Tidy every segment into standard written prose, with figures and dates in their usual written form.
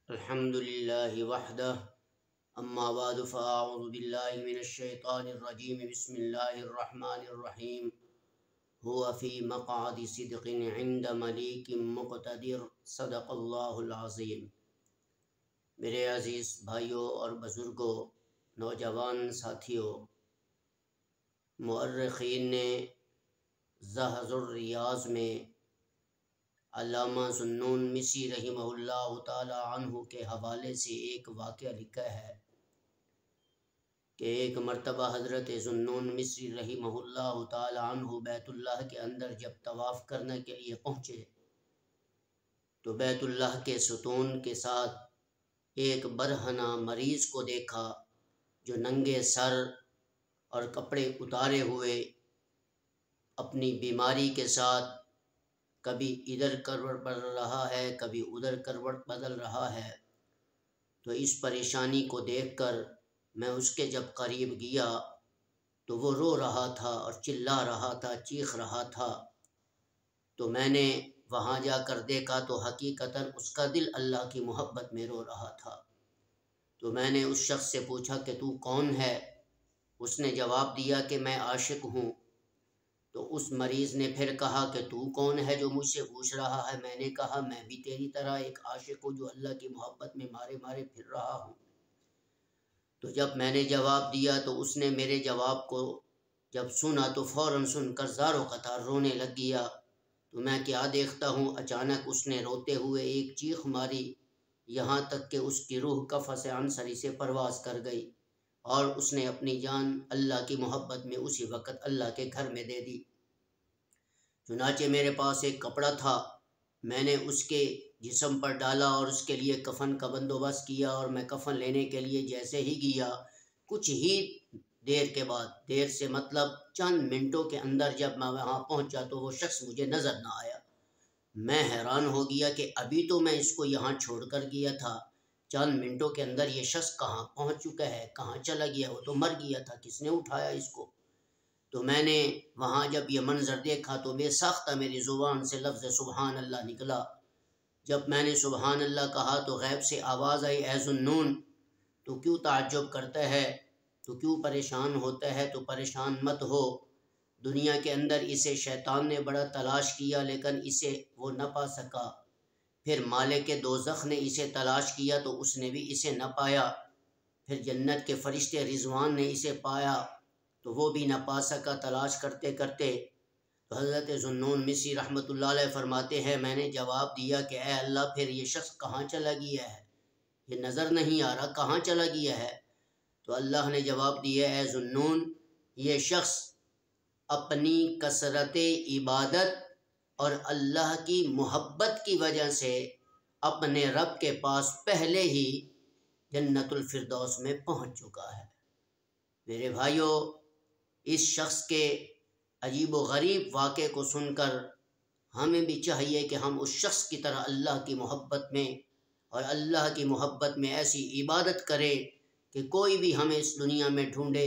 الحمد لله وحده اما بعد فاعوذ بالله من الشيطان الرجيم بسم الله الرحمن الرحيم هو في مقعد صدق عند مليك مقتدر صدق اللہ العظیم۔ میرے عزیز بھائیوں اور بزرگوں، نوجوان ساتھیوں، مؤرخین نے زہز الریاض میں علامہ ذوالنون مصری رحمہ اللہ تعالی عنہ کے حوالے سے ایک واقعہ لکھا ہے کہ ایک مرتبہ حضرت ذوالنون مصری رحمہ اللہ تعالی عنہ بیت اللہ کے اندر جب طواف کرنے کے لیے پہنچے تو بیت اللہ کے ستون کے ساتھ ایک برہنہ مریض کو دیکھا جو ننگے سر اور کپڑے اتارے ہوئے اپنی بیماری کے ساتھ کبھی ادھر کروٹ بدل رہا ہے کبھی ادھر کروٹ بدل رہا ہے۔ تو اس پریشانی کو دیکھ کر میں اس کے جب قریب گیا تو وہ رو رہا تھا اور چلا رہا تھا، چیخ رہا تھا۔ تو میں نے وہاں جا کر دیکھا تو حقیقتاً اس کا دل اللہ کی محبت میں رو رہا تھا۔ تو میں نے اس شخص سے پوچھا کہ تو کون ہے؟ اس نے جواب دیا کہ میں عاشق ہوں۔ تو اس مریض نے پھر کہا کہ تو کون ہے جو مجھ سے پوچھ رہا ہے؟ میں نے کہا میں بھی تیری طرح ایک عاشق ہوں جو اللہ کی محبت میں مارے مارے پھر رہا ہوں۔ تو جب میں نے جواب دیا تو اس نے میرے جواب کو جب سنا تو فوراً سن کر زار و قطار رونے لگ گیا۔ تو میں کیا دیکھتا ہوں، اچانک اس نے روتے ہوئے ایک چیخ ماری، یہاں تک کہ اس کی روح قفس عنصری سے پرواز کر گئی اور اس نے اپنی جان اللہ کی محبت میں اسی وقت اللہ کے گھر میں دے دی۔ چنانچہ میرے پاس ایک کپڑا تھا، میں نے اس کے جسم پر ڈالا اور اس کے لیے کفن کا بندوبست کیا، اور میں کفن لینے کے لیے جیسے ہی گیا کچھ ہی دیر کے بعد، دیر سے مطلب چند منٹوں کے اندر جب میں وہاں پہنچا تو وہ شخص مجھے نظر نہ آیا۔ میں حیران ہو گیا کہ ابھی تو میں اس کو یہاں چھوڑ کر گیا تھا، چند منٹوں کے اندر یہ شخص کہاں پہنچ چکا ہے، کہاں چلا گیا؟ وہ تو مر گیا تھا، کس نے اٹھایا اس کو؟ تو میں نے وہاں جب یہ منظر دیکھا تو بے ساختہ میری زبان سے لفظ سبحان اللہ نکلا۔ جب میں نے سبحان اللہ کہا تو غیب سے آواز آئی، اے ذوالنون تو کیوں تعجب کرتا ہے، تو کیوں پریشان ہوتا ہے؟ تو پریشان مت ہو، دنیا کے اندر اسے شیطان نے بڑا تلاش کیا لیکن اسے وہ نہ پا سکا۔ پھر مالک دوزخ نے اسے تلاش کیا تو اس نے بھی اسے نہ پایا۔ پھر جنت کے فرشتے رضوان نے اسے پایا تو وہ بھی نہ پا سکا تلاش کرتے کرتے۔ تو حضرت ذوالنون مصری رحمۃ اللہ علیہ فرماتے ہیں میں نے جواب دیا کہ اے اللہ پھر یہ شخص کہاں چلا گیا ہے؟ یہ نظر نہیں آ رہا، کہاں چلا گیا ہے؟ تو اللہ نے جواب دیا، اے ذوالنون یہ شخص اپنی کثرت عبادت اور اللہ کی محبت کی وجہ سے اپنے رب کے پاس پہلے ہی جنت الفردوس میں پہنچ چکا ہے۔ میرے بھائیوں، اس شخص کے عجیب و غریب واقعے کو سن کر ہمیں بھی چاہیے کہ ہم اس شخص کی طرح اللہ کی محبت میں اور اللہ کی محبت میں ایسی عبادت کریں کہ کوئی بھی ہمیں اس دنیا میں ڈھونڈے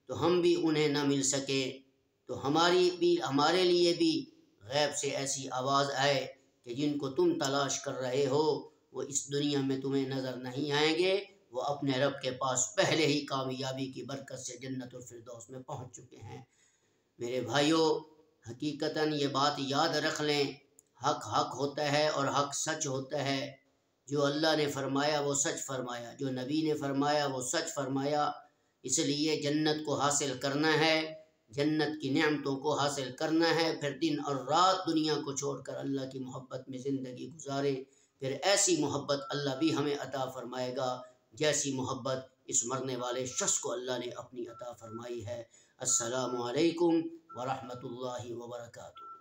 تو ہم بھی انہیں نہ مل سکے، تو ہمارے لیے بھی غیب سے ایسی آواز آئے کہ جن کو تم تلاش کر رہے ہو وہ اس دنیا میں تمہیں نظر نہیں آئیں گے، وہ اپنے رب کے پاس پہلے ہی کامیابی کی برکت سے جنت الفردوس میں پہنچ چکے ہیں۔ میرے بھائیوں، حقیقتاً یہ بات یاد رکھ لیں، حق حق ہوتا ہے اور حق سچ ہوتا ہے۔ جو اللہ نے فرمایا وہ سچ فرمایا، جو نبی نے فرمایا وہ سچ فرمایا۔ اس لیے جنت کو حاصل کرنا ہے، جنت کی نعمتوں کو حاصل کرنا ہے، پھر دن اور رات دنیا کو چھوڑ کر اللہ کی محبت میں زندگی گزارے، پھر ایسی محبت اللہ بھی ہمیں عطا فرمائے گا جیسی محبت اس مرنے والے شخص کو اللہ نے اپنی عطا فرمائی ہے۔ السلام علیکم ورحمۃ اللہ وبرکاتہ۔